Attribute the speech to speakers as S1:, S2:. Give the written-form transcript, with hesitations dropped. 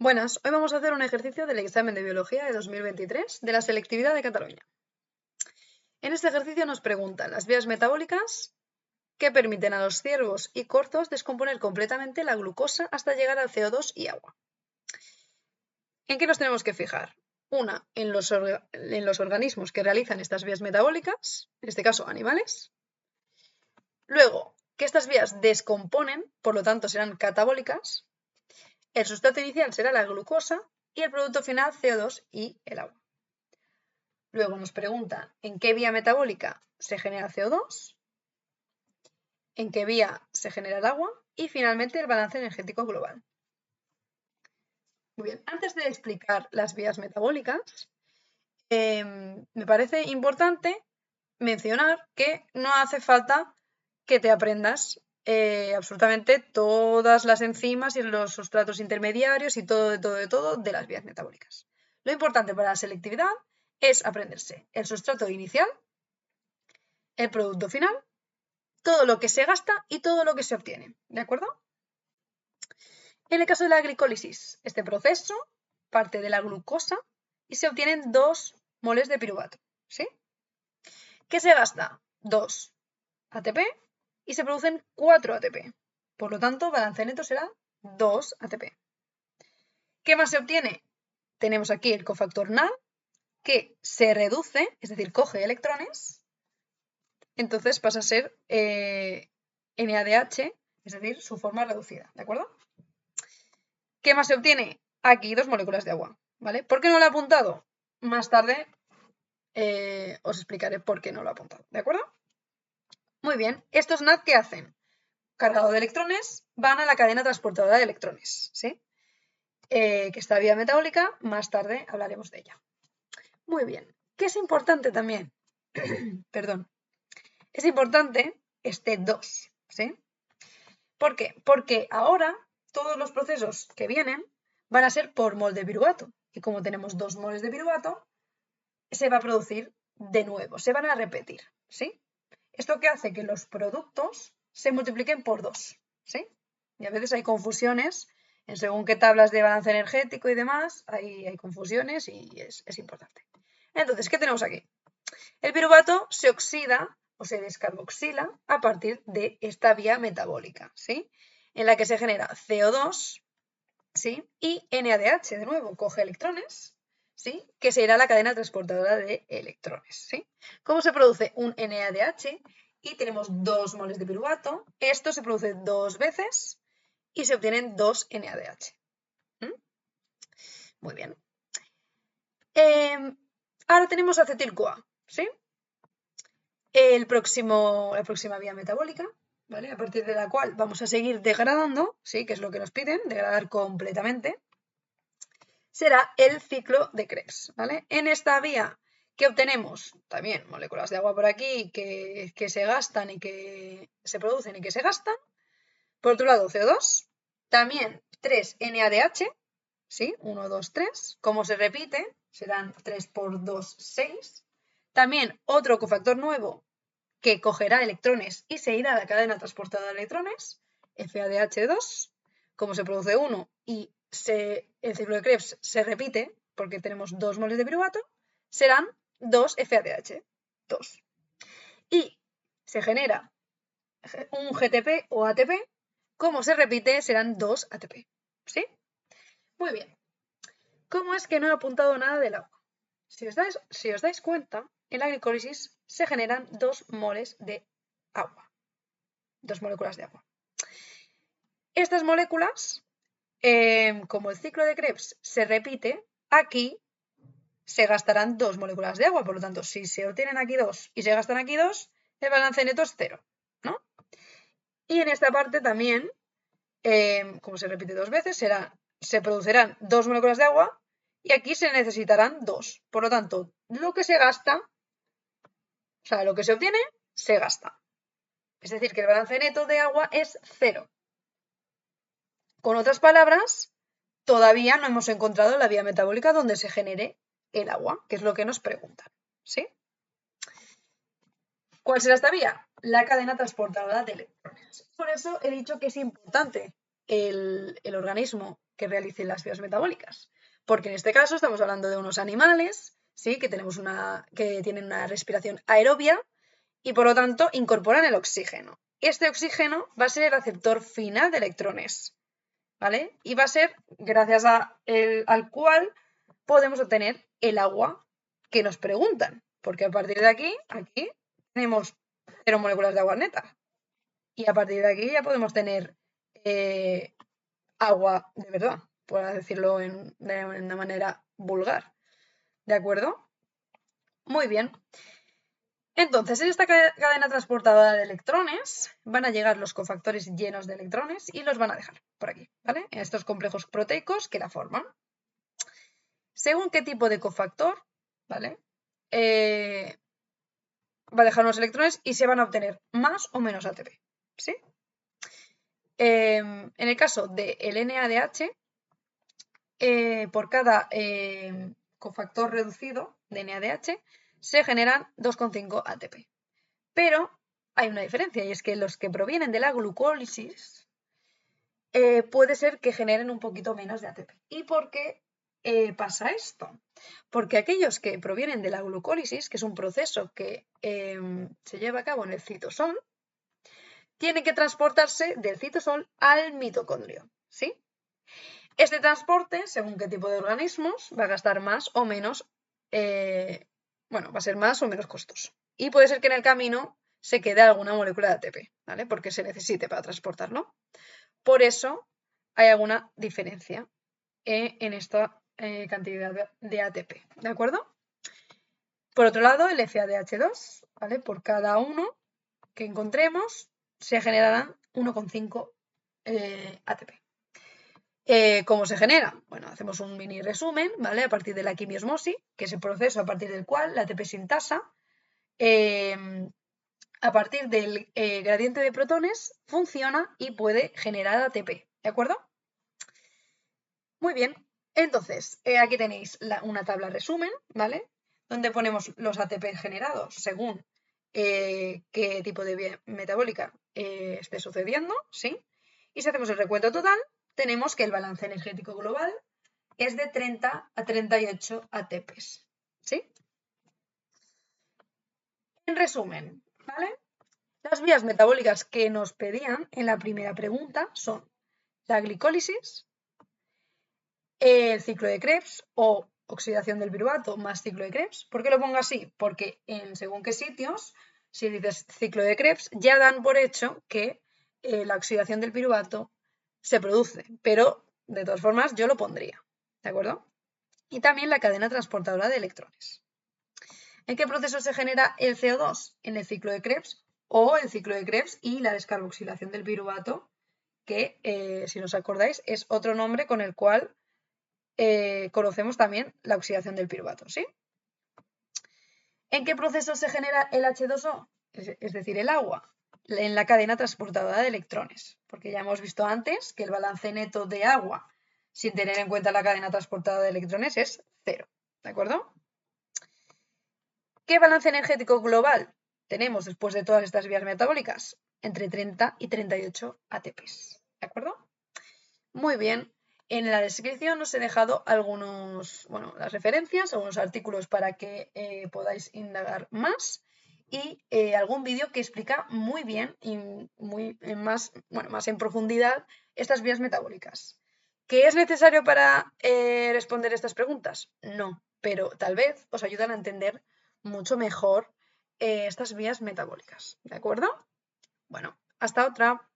S1: Buenas, hoy vamos a hacer un ejercicio del examen de Biología de 2023 de la selectividad de Cataluña. En este ejercicio nos preguntan las vías metabólicas que permiten a los ciervos y corzos descomponer completamente la glucosa hasta llegar al CO2 y agua. ¿En qué nos tenemos que fijar? Una, en los organismos que realizan estas vías metabólicas, en este caso animales. Luego, que estas vías descomponen, por lo tanto serán catabólicas. El sustrato inicial será la glucosa y el producto final CO2 y el agua. Luego nos pregunta en qué vía metabólica se genera CO2, en qué vía se genera el agua y finalmente el balance energético global. Muy bien, antes de explicar las vías metabólicas, me parece importante mencionar que no hace falta que te aprendas absolutamente todas las enzimas y los sustratos intermediarios y todo de las vías metabólicas. Lo importante para la selectividad es aprenderse el sustrato inicial, el producto final, todo lo que se gasta y todo lo que se obtiene, ¿de acuerdo? En el caso de la glicólisis, este proceso parte de la glucosa y se obtienen 2 moles de piruvato, ¿sí? ¿Qué se gasta? 2 ATP y se producen 4 ATP. Por lo tanto, balance neto será 2 ATP. ¿Qué más se obtiene? Tenemos aquí el cofactor NAD, que se reduce, es decir, coge electrones, entonces pasa a ser NADH, es decir, su forma reducida, ¿de acuerdo? ¿Qué más se obtiene? Aquí 2 moléculas de agua, ¿vale? ¿Por qué no lo he apuntado? Más tarde os explicaré por qué no lo he apuntado, ¿de acuerdo? Muy bien, estos NAD, ¿qué hacen? Cargado de electrones, van a la cadena transportadora de electrones, ¿sí? Que esta vía metabólica, más tarde hablaremos de ella. Muy bien, ¿qué es importante también? Perdón. Es importante este 2, ¿sí? ¿Por qué? Porque ahora todos los procesos que vienen van a ser por mol de piruvato. Y como tenemos 2 moles de piruvato, se va a producir de nuevo, se van a repetir, ¿sí? Esto que hace que los productos se multipliquen por 2, ¿sí? Y a veces hay confusiones, en según qué tablas de balance energético y demás, hay confusiones y es importante. Entonces, ¿qué tenemos aquí? El piruvato se oxida o se descarboxila a partir de esta vía metabólica, ¿sí? En la que se genera CO2, ¿sí? Y NADH, de nuevo, coge electrones, ¿sí? Que será la cadena transportadora de electrones, ¿sí? ¿Cómo se produce un NADH? Y tenemos 2 moles de piruvato. Esto se produce 2 veces y se obtienen 2 NADH. Muy bien. Ahora tenemos acetil-CoA, ¿sí? La próxima vía metabólica, ¿vale? A partir de la cual vamos a seguir degradando, ¿sí? Que es lo que nos piden, degradar completamente, será el ciclo de Krebs, ¿vale? En esta vía que obtenemos también moléculas de agua por aquí que se gastan y que se producen y que se gastan. Por otro lado, CO2, también 3 NADH, ¿sí? 1, 2, 3. Como se repite, serán 3 por 2, 6. También otro cofactor nuevo que cogerá electrones y se irá a la cadena transportadora de electrones, FADH2, como se produce uno y el ciclo de Krebs se repite, porque tenemos 2 moles de piruvato, serán 2 FADH2. Y se genera un GTP o ATP, como se repite, serán 2 ATP. ¿Sí? Muy bien. ¿Cómo es que no he apuntado nada del agua? Si os dais cuenta, en la glicólisis se generan 2 moles de agua, 2 moléculas de agua. Estas moléculas, como el ciclo de Krebs se repite, aquí se gastarán 2 moléculas de agua. Por lo tanto, si se obtienen aquí 2 y se gastan aquí 2, el balance neto es 0, ¿no? Y en esta parte también, como se repite 2 veces, se producirán 2 moléculas de agua y aquí se necesitarán 2. Por lo tanto, lo que se gasta, o sea, lo que se obtiene, se gasta. Es decir, que el balance neto de agua es 0. Con otras palabras, todavía no hemos encontrado la vía metabólica donde se genere el agua, que es lo que nos preguntan, ¿sí? ¿Cuál será esta vía? La cadena transportadora de electrones. Por eso he dicho que es importante el organismo que realicen las vías metabólicas. Porque en este caso estamos hablando de unos animales, ¿sí? que tienen una respiración aerobia y por lo tanto incorporan el oxígeno. Este oxígeno va a ser el receptor final de electrones, ¿vale? Y va a ser gracias al cual podemos obtener el agua que nos preguntan, porque a partir de aquí tenemos 0 moléculas de agua neta. Y a partir de aquí ya podemos tener agua de verdad, por decirlo de una manera vulgar. ¿De acuerdo? Muy bien. Entonces, en esta cadena transportadora de electrones van a llegar los cofactores llenos de electrones y los van a dejar por aquí, ¿vale? En estos complejos proteicos que la forman. Según qué tipo de cofactor, ¿vale? Va a dejar unos electrones y se van a obtener más o menos ATP, ¿sí? En el caso del NADH, por cada cofactor reducido de NADH, se generan 2,5 ATP. Pero hay una diferencia y es que los que provienen de la glucólisis puede ser que generen un poquito menos de ATP. ¿Y por qué pasa esto? Porque aquellos que provienen de la glucólisis, que es un proceso que se lleva a cabo en el citosol, tienen que transportarse del citosol al mitocondrio, ¿sí? Este transporte, según qué tipo de organismos, va a gastar más o menos, va a ser más o menos costoso. Y puede ser que en el camino se quede alguna molécula de ATP, ¿vale? Porque se necesite para transportarlo. Por eso hay alguna diferencia en esta cantidad de ATP, ¿de acuerdo? Por otro lado, el FADH2, ¿vale? Por cada uno que encontremos, se generarán 1,5 ATP. ¿Cómo se genera? Bueno, hacemos un mini resumen, ¿vale? A partir de la quimiosmosis, que es el proceso a partir del cual la ATP sintasa, a partir del gradiente de protones, funciona y puede generar ATP, ¿de acuerdo? Muy bien, entonces, aquí tenéis una tabla resumen, ¿vale? Donde ponemos los ATP generados según qué tipo de vía metabólica esté sucediendo, ¿sí? Y si hacemos el recuento total, tenemos que el balance energético global es de 30 a 38 ATPs, ¿sí? En resumen, ¿vale? Las vías metabólicas que nos pedían en la primera pregunta son la glicólisis, el ciclo de Krebs o oxidación del piruvato más ciclo de Krebs. ¿Por qué lo pongo así? Porque en según qué sitios, si dices ciclo de Krebs, ya dan por hecho que la oxidación del piruvato se produce, pero de todas formas yo lo pondría, ¿de acuerdo? Y también la cadena transportadora de electrones. ¿En qué proceso se genera el CO2? En el ciclo de Krebs o el ciclo de Krebs y la descarboxilación del piruvato, que si os acordáis es otro nombre con el cual conocemos también la oxidación del piruvato, ¿sí? ¿En qué proceso se genera el H2O? Es decir, el agua, en la cadena transportadora de electrones, porque ya hemos visto antes que el balance neto de agua, sin tener en cuenta la cadena transportadora de electrones, es 0, ¿de acuerdo? ¿Qué balance energético global tenemos después de todas estas vías metabólicas? Entre 30 y 38 ATPs, ¿de acuerdo? Muy bien. En la descripción os he dejado las referencias, algunos artículos para que podáis indagar más y algún vídeo que explica muy bien y más en profundidad estas vías metabólicas. ¿Qué es necesario para responder estas preguntas? No, pero tal vez os ayudan a entender mucho mejor estas vías metabólicas. ¿De acuerdo? Bueno, hasta otra.